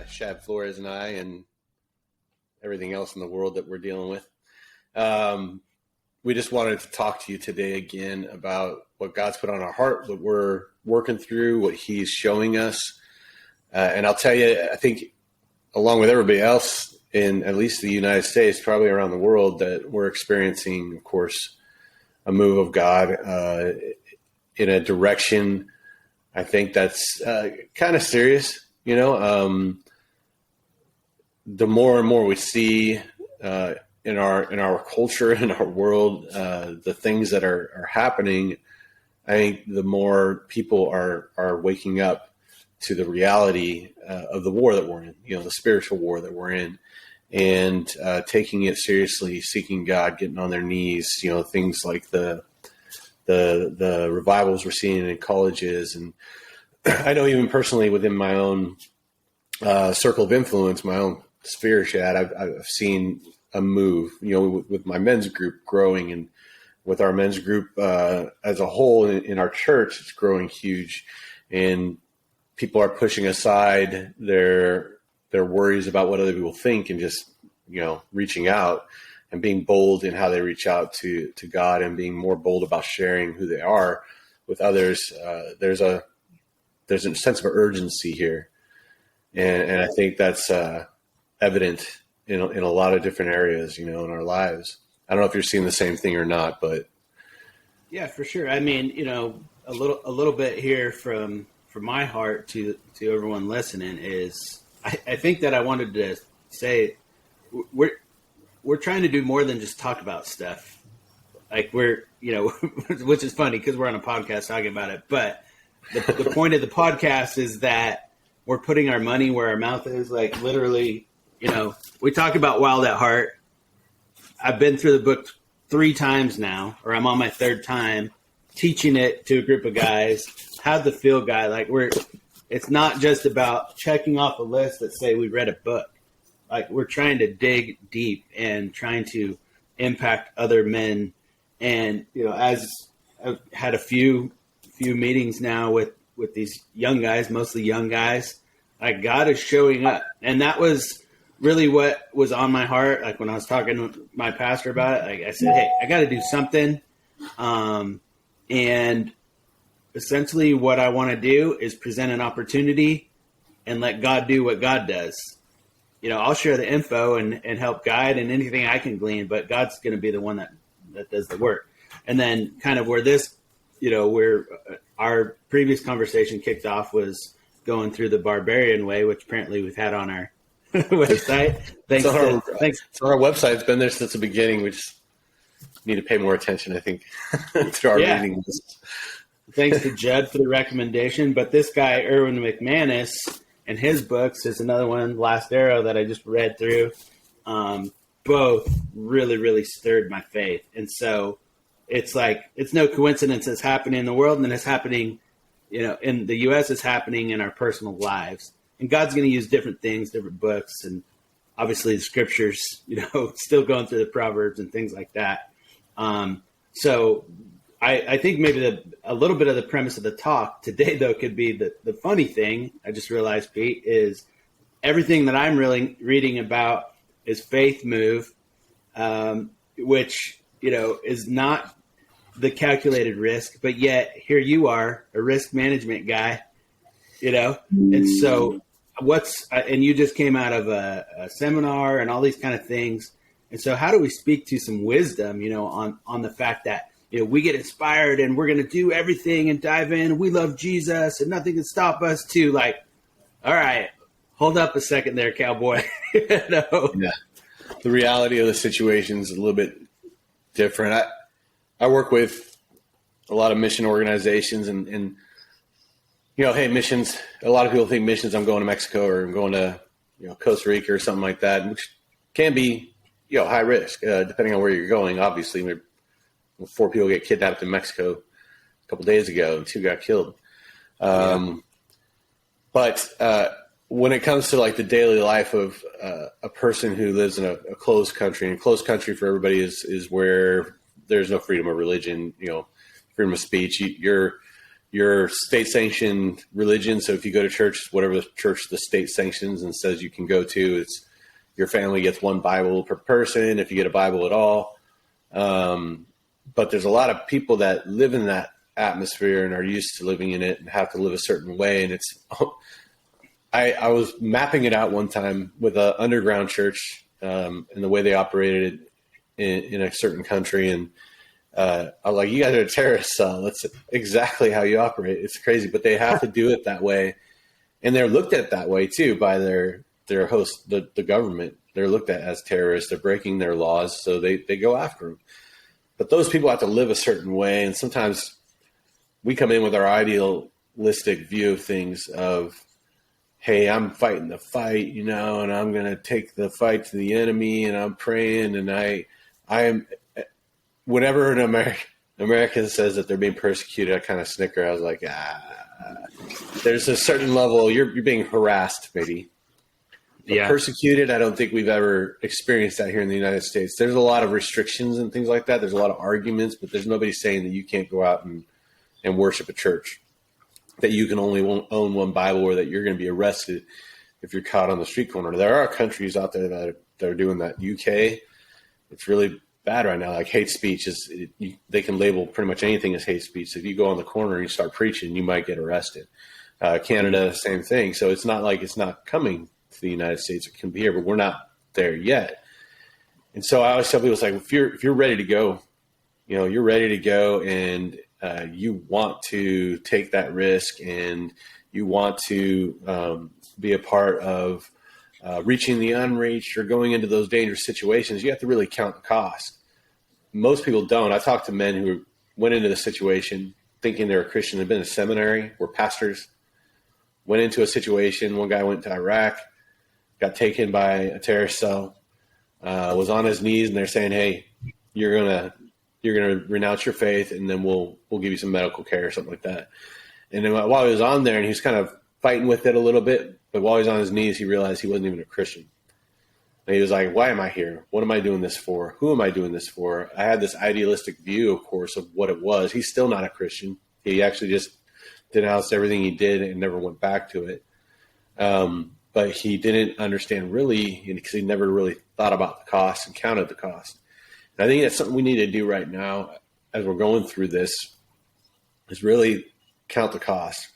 Shad Flores and I, and everything else in the world that we're dealing with. We just wanted to talk to you today again about what God's put on our heart, what we're working through, what He's showing us. And I'll tell you, I think along with everybody else in at least the United States, probably around the world, that we're experiencing, of course, a move of God in a direction, I think that's kind of serious. You know, the more and more we see in our culture, in our world, the things that are happening, I think the more people are waking up to the reality of the war that we're in, you know, the spiritual war that we're in, and taking it seriously, seeking God, getting on their knees, you know, things like the revivals we're seeing in colleges. And I know even personally within my own circle of influence, my own sphere, Shad, I've seen a move, you know, with my men's group growing, and with our men's group as a whole in our church, it's growing huge. And people are pushing aside their worries about what other people think and just, you know, reaching out and being bold in how they reach out to God, and being more bold about sharing who they are with others. There's a sense of urgency here. And I think that's evident in a lot of different areas, you know, in our lives. I don't know if you're seeing the same thing or not, but. Yeah, for sure. I mean, you know, a little bit here from my heart to everyone listening is, I think that I wanted to say we're trying to do more than just talk about stuff. Like we're, you know, which is funny because we're on a podcast talking about it. But the point of the podcast is that we're putting our money where our mouth is. Like literally, you know, we talk about Wild at Heart. I've been through the book 3 times now, or I'm on my 3rd time teaching it to a group of guys. How'd the feel guy? Like it's not just about checking off a list that say we read a book. Like we're trying to dig deep and trying to impact other men. And, you know, as I've had a few meetings now with these young guys, mostly young guys, like God is showing up. And that was really what was on my heart. Like when I was talking to my pastor about it, like I said, hey, I got to do something. And essentially what I want to do is present an opportunity and let God do what God does. You know, I'll share the info and help guide and anything I can glean, but God's going to be the one that does the work. And then kind of where this, you know, where our previous conversation kicked off was going through the barbarian way, which apparently we've had on our website. Thanks. It's on our website. It's been there since the beginning. We just need to pay more attention, I think, to our meetings. Thanks to Judd for the recommendation. But this guy, Erwin McManus, and his books is another one, Last Arrow, that I just read through. Both really, really stirred my faith. And so it's like, it's no coincidence it's happening in the world, and then it's happening, you know, in the U.S., it's happening in our personal lives. And God's going to use different things, different books, and obviously the scriptures, you know, still going through the Proverbs and things like that. So I think maybe a little bit of the premise of the talk today, though, could be the funny thing, I just realized, Pete, is everything that I'm really reading about is faith move, which, you know, is not the calculated risk, but yet here you are, a risk management guy, you know? And so and you just came out of a seminar and all these kind of things. And so how do we speak to some wisdom, you know, on the fact that, you know, we get inspired and we're going to do everything and dive in. We love Jesus and nothing can stop us, to like, all right, hold up a second there, cowboy. You know? Yeah. The reality of the situation is a little bit different. I work with a lot of mission organizations and, you know, hey, missions, a lot of people think missions, I'm going to Mexico or I'm going to, you know, Costa Rica or something like that, which can be, you know, high risk, depending on where you're going. Obviously, 4 people get kidnapped in Mexico a couple days ago and 2 got killed. But when it comes to like the daily life of a person who lives in a closed country, and closed country for everybody is where there's no freedom of religion, you know, freedom of speech. your state-sanctioned religion. So if you go to church, whatever the church the state sanctions and says you can go to, it's your family gets one Bible per person if you get a Bible at all. But there's a lot of people that live in that atmosphere and are used to living in it and have to live a certain way. And it's, I was mapping it out one time with an underground church and the way they operated in a certain country. And I'm like, you guys are a terrorist cell. That's exactly how you operate. It's crazy, but they have to do it that way. And they're looked at that way too by their host, the government. They're looked at as terrorists. They're breaking their laws. So they go after them. But those people have to live a certain way. And sometimes we come in with our idealistic view of things of, hey, I'm fighting the fight, and I'm going to take the fight to the enemy, and I'm praying, and I am. Whenever an American says that they're being persecuted, I kind of snicker. I was like, there's a certain level you're being harassed, maybe. But persecuted, I don't think we've ever experienced that here in the United States. There's a lot of restrictions and things like that. There's a lot of arguments, but there's nobody saying that you can't go out and worship a church, that you can only own one Bible, or that you're going to be arrested if you're caught on the street corner. There are countries out there that are doing that. UK, it's really bad right now. Like hate speech they can label pretty much anything as hate speech. So if you go on the corner and you start preaching, you might get arrested. Canada, same thing. So it's not like it's not coming to the United States. It can be here, but we're not there yet. And so I always tell people, it's like, if you're ready to go, you're ready to go, and you want to take that risk, and you want to be a part of reaching the unreached or going into those dangerous situations, you have to really count the cost. Most people don't. I talked to men who went into the situation thinking they were Christian. They've been in seminary, were pastors, went into a situation. One guy went to Iraq, got taken by a terrorist cell, was on his knees, and they're saying, hey, you're gonna renounce your faith, and then we'll give you some medical care or something like that. And then while he was on there, and he was kind of fighting with it a little bit, but while he was on his knees, he realized he wasn't even a Christian. And he was like, why am I here? What am I doing this for? Who am I doing this for? I had this idealistic view, of course, of what it was. He's still not a Christian. He actually just denounced everything he did and never went back to it. But he didn't understand really, because he never really thought about the cost and counted the cost. And I think that's something we need to do right now as we're going through this, is really count the cost.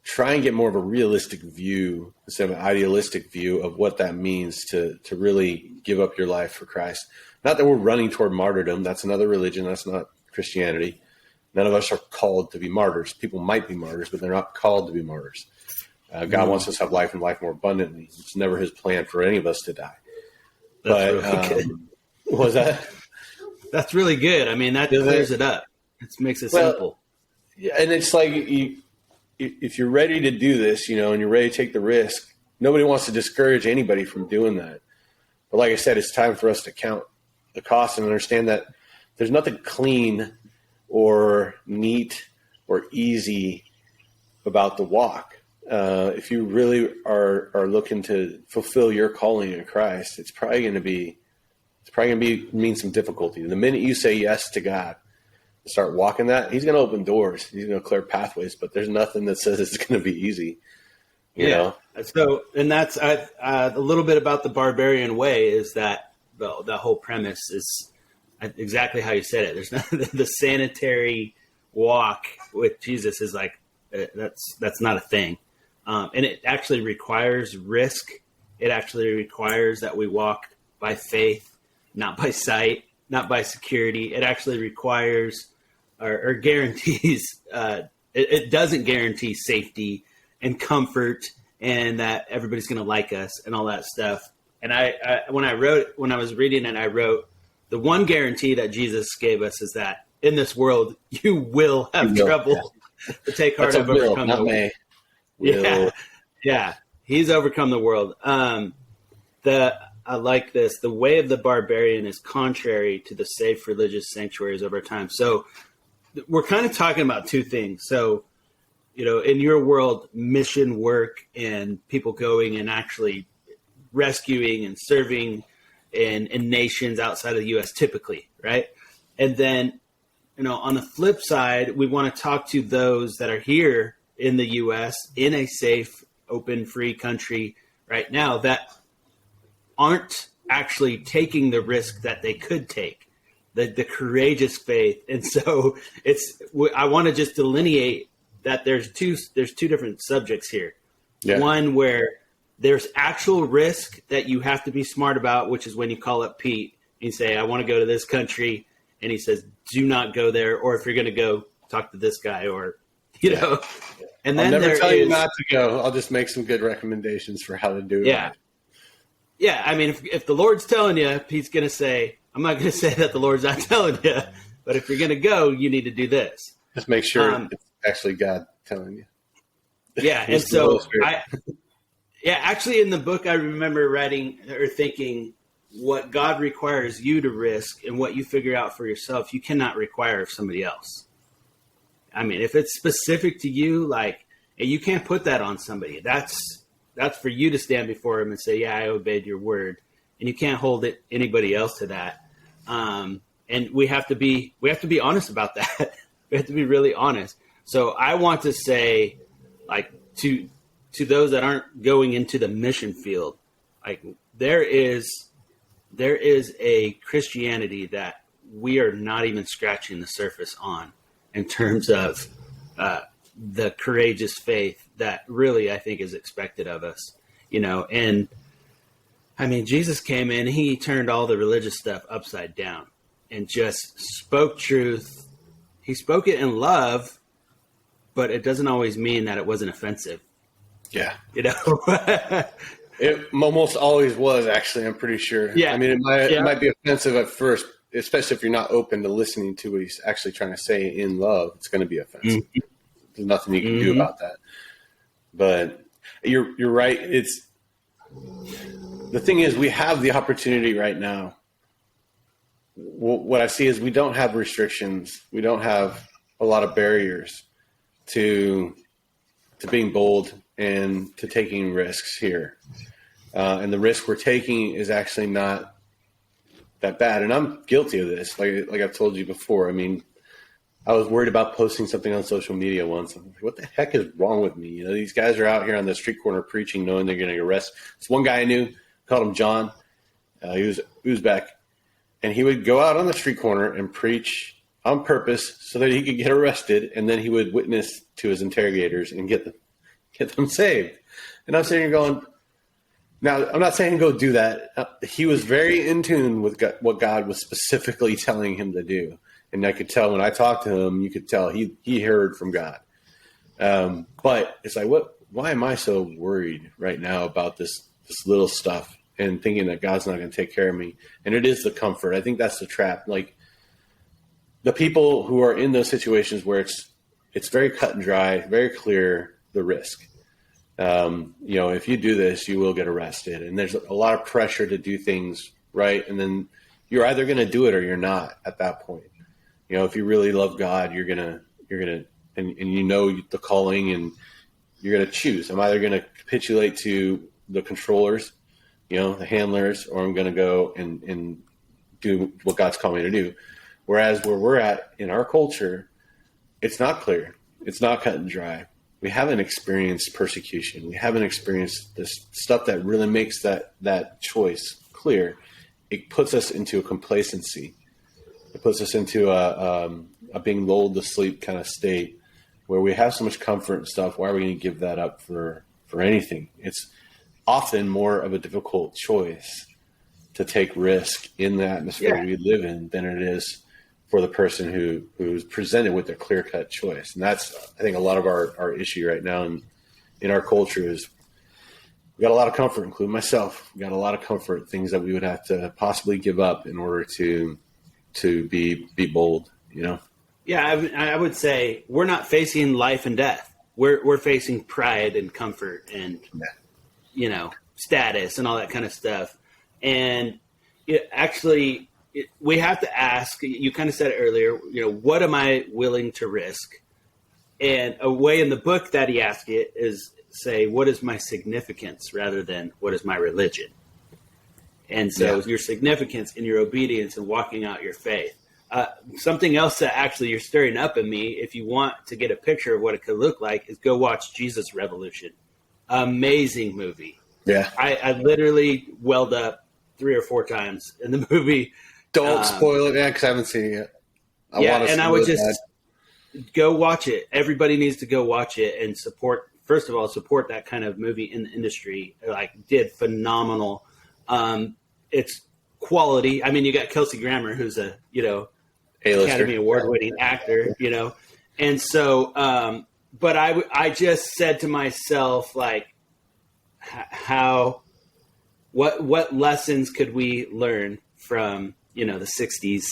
Try and get more of a realistic view instead of an idealistic view of what that means to really give up your life for Christ. Not that we're running toward martyrdom. That's another religion. That's not Christianity. None of us are called to be martyrs. People might be martyrs, but they're not called to be martyrs. God wants us to have life and life more abundantly. It's never his plan for any of us to die. That's but really good. What was that? That's really good. I mean, that clears it up. It makes it simple. Yeah, and it's like if you're ready to do this, and you're ready to take the risk, nobody wants to discourage anybody from doing that. But like I said, it's time for us to count the cost and understand that there's nothing clean or neat or easy about the walk. If you really are looking to fulfill your calling in Christ, it's probably going to mean some difficulty. The minute you say yes to God, start walking that, he's going to open doors. He's going to clear pathways, but there's nothing that says it's going to be easy. You know? So, and that's a little bit about the barbarian way, is that the whole premise is exactly how you said it. There's not the sanitary walk with Jesus is like, that's not a thing. And it actually requires risk. It actually requires that we walk by faith, not by sight, not by security. It actually requires or guarantees, it doesn't guarantee safety and comfort and that everybody's going to like us and all that stuff. And when I was reading it, I wrote, the one guarantee that Jesus gave us is that in this world, you will have trouble. But take heart, I've overcome the world. Yeah. He's overcome the world. I like this. The way of the barbarian is contrary to the safe religious sanctuaries of our time. So we're kind of talking about two things. So, in your world, mission work and people going and actually rescuing and serving in nations outside of the U.S. typically, right? And then on the flip side, we want to talk to those that are here in the U.S. in a safe, open, free country right now that aren't actually taking the risk that they could take, the courageous faith. And so I want to just delineate that there's two different subjects here. Yeah. One where there's actual risk that you have to be smart about, which is when you call up Pete and you say, I want to go to this country. And he says, do not go there. Or if you're going to go, talk to this guy, or, and then I'll never tell you not to go. I'll just make some good recommendations for how to do it. Yeah. Yeah. I mean, if the Lord's telling you, Pete's going to say, I'm not going to say that the Lord's not telling you, but if you're going to go, you need to do this. Just make sure it's actually God telling you. Yeah. And so actually in the book, I remember writing or thinking what God requires you to risk and what you figure out for yourself, you cannot require of somebody else. I mean, if it's specific to you, and you can't put that on somebody. That's for you to stand before him and say, yeah, I obeyed your word. And you can't hold anybody else to that. And we have to be honest about that. We have to be really honest. So I want to say, to those that aren't going into the mission field, there is a Christianity that we are not even scratching the surface on in terms of the courageous faith that really I think is expected of us, and I mean, Jesus came in, he turned all the religious stuff upside down and just spoke truth. He spoke it in love, but it doesn't always mean that it wasn't offensive. Yeah. It almost always was, actually, I'm pretty sure. Yeah. I mean, it might be offensive at first, especially if you're not open to listening to what he's actually trying to say in love. It's going to be offensive. Mm-hmm. There's nothing you can do about that. But you're right. The thing is, we have the opportunity right now. What I see is we don't have restrictions. We don't have a lot of barriers to being bold and to taking risks here. And the risk we're taking is actually not that bad. And I'm guilty of this. Like I've told you before. I mean, I was worried about posting something on social media once. I'm like, what the heck is wrong with me? These guys are out here on the street corner preaching, knowing they're going to get arrested. This one guy I knew, called him John. He was Uzbek. And he would go out on the street corner and preach on purpose so that he could get arrested. And then he would witness to his interrogators and get them saved. And I'm sitting here going, now, I'm not saying go do that. He was very in tune with what God was specifically telling him to do. And I could tell when I talked to him, you could tell he heard from God. But it's like, why am I so worried right now about this little stuff and thinking that God's not going to take care of me? And it is the comfort. I think that's the trap. Like the people who are in those situations where it's very cut and dry, very clear, the risk. If you do this, you will get arrested. And there's a lot of pressure to do things right. And then you're either going to do it or you're not at that point. If you really love God, you're gonna, and the calling, and you're gonna choose. I'm either gonna capitulate to the controllers, the handlers, or I'm gonna go and do what God's called me to do. Whereas where we're at in our culture, it's not clear. It's not cut and dry. We haven't experienced persecution. We haven't experienced this stuff that really makes that choice clear. It puts us into a complacency. It puts us into a being lulled to sleep kind of state where we have so much comfort and stuff. Why are we going to give that up for anything? It's often more of a difficult choice to take risk in the atmosphere we live in than it is for the person who's presented with a clear-cut choice. And that's, I think, a lot of our issue right now in our culture is we got a lot of comfort, including myself. We got a lot of comfort, things that we would have to possibly give up in order to be bold, Yeah, I would say we're not facing life and death. We're facing pride and comfort and status and all that kind of stuff. And we have to ask. You kind of said it earlier. What am I willing to risk? And a way in the book that he asked it is say, what is my significance rather than what is my religion? And so your significance in your obedience and walking out your faith. Something else that actually you're stirring up in me, if you want to get a picture of what it could look like, is go watch Jesus Revolution. Amazing movie. Yeah. I literally welled up 3 or 4 times in the movie. Don't spoil it, because I haven't seen it yet. I would just go watch it. Everybody needs to go watch it and support. First of all, support that kind of movie in the industry. Like, did phenomenal. It's quality. I mean, you got Kelsey Grammer, who's a A-lister. Academy Award winning actor, and so. But I just said to myself, like, what lessons could we learn from the 60s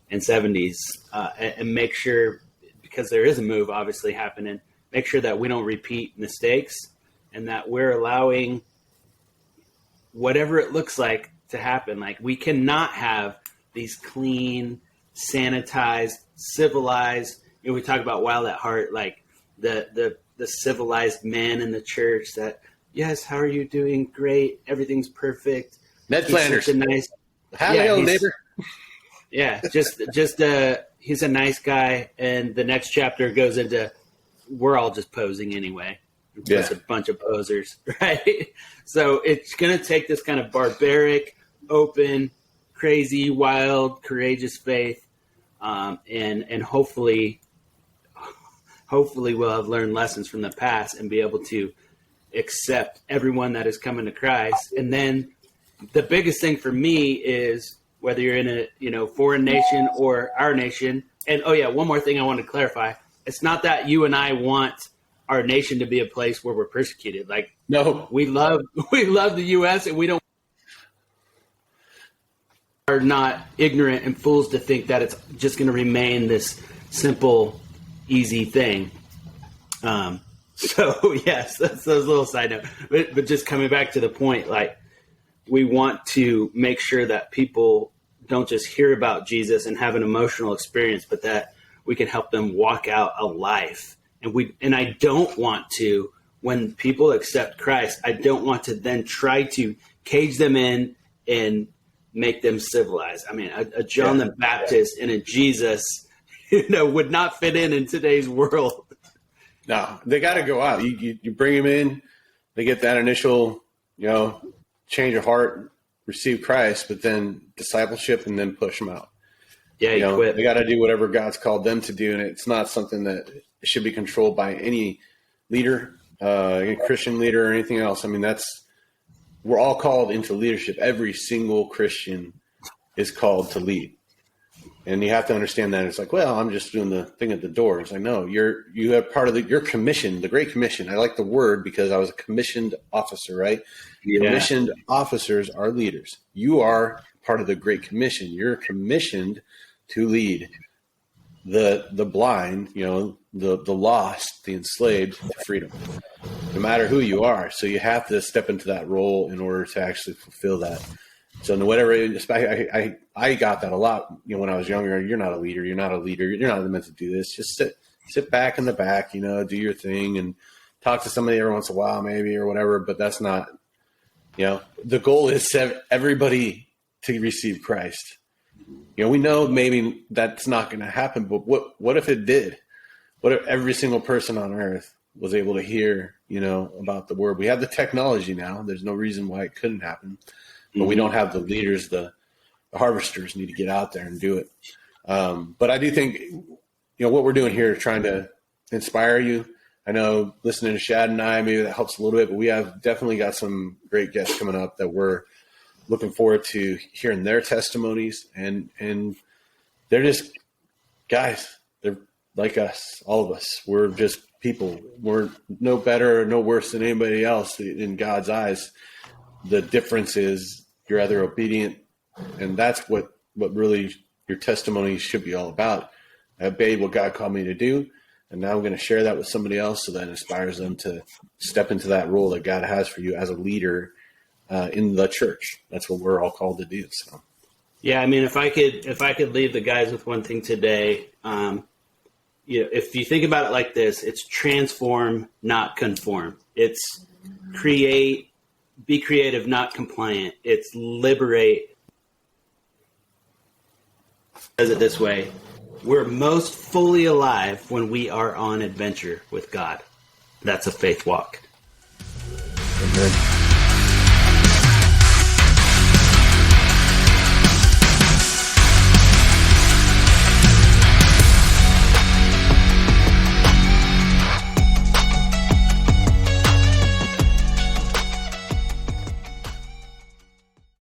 and 70s, and make sure, because there is a move obviously happening, make sure that we don't repeat mistakes and that we're allowing whatever it looks like to happen. Like, we cannot have these clean, sanitized, civilized, we talk about Wild at Heart, like the civilized men in the church that, yes, how are you doing? Great. Everything's perfect. Ned Flanders. Hello, neighbor. Yeah, just he's a nice guy, and the next chapter goes into we're all just posing anyway. Just a bunch of posers, right? So it's going to take this kind of barbaric, open, crazy, wild, courageous faith, and hopefully we'll have learned lessons from the past and be able to accept everyone that is coming to Christ. And then the biggest thing for me is, whether you're in a foreign nation or our nation. And one more thing I want to clarify. It's not that you and I want our nation to be a place where we're persecuted. Like, no, we love the U.S. and we are not ignorant and fools to think that it's just going to remain this simple, easy thing. So yes, that's a little side note, but just coming back to the point, like, we want to make sure that people don't just hear about Jesus and have an emotional experience, but that we can help them walk out a life. And I don't want to, when people accept Christ, I don't want to then try to cage them in and make them civilized. I mean, a John the Baptist and a Jesus, would not fit in today's world. No, they got to go out. You bring them in, they get that initial, change of heart, receive Christ, but then discipleship, and then push them out. Yeah, quit. They got to do whatever God's called them to do, and it's not something that should be controlled by any leader, any Christian leader or anything else. I mean, we're all called into leadership. Every single Christian is called to lead. And you have to understand that. It's like, well, I'm just doing the thing at the door. It's like, no, you have part of your commission, the Great Commission. I like the word because I was a commissioned officer, right? Yeah. Commissioned officers are leaders. You are part of the Great Commission. You're commissioned to lead the blind, the lost, the enslaved to freedom, no matter who you are. So you have to step into that role in order to actually fulfill that. So whatever, I got that a lot, when I was younger. You're not a leader. You're not a leader. You're not meant to do this. Just sit back in the back, do your thing and talk to somebody every once in a while, maybe, or whatever. But that's not, the goal is everybody to receive Christ. We know maybe that's not going to happen, but what if it did? What if every single person on earth was able to hear, about the word? We have the technology now. There's no reason why it couldn't happen. But we don't have the leaders, the harvesters need to get out there and do it. But I do think, what we're doing here is trying to inspire you. I know listening to Shad and I, maybe that helps a little bit, but we have definitely got some great guests coming up that we're looking forward to hearing their testimonies. And they're just guys, they're like us, all of us. We're just people. We're no better or no worse than anybody else in God's eyes. The difference is you're either obedient, and that's what really your testimony should be all about. I obeyed what God called me to do, and now I'm going to share that with somebody else so that inspires them to step into that role that God has for you as a leader in the church. That's what we're all called to do. So, yeah, I mean, if I could leave the guys with one thing today, if you think about it like this, it's transform, not conform. It's be creative, not compliant. It's liberate. says it this way: we're most fully alive when we are on adventure with God. That's a faith walk. Amen.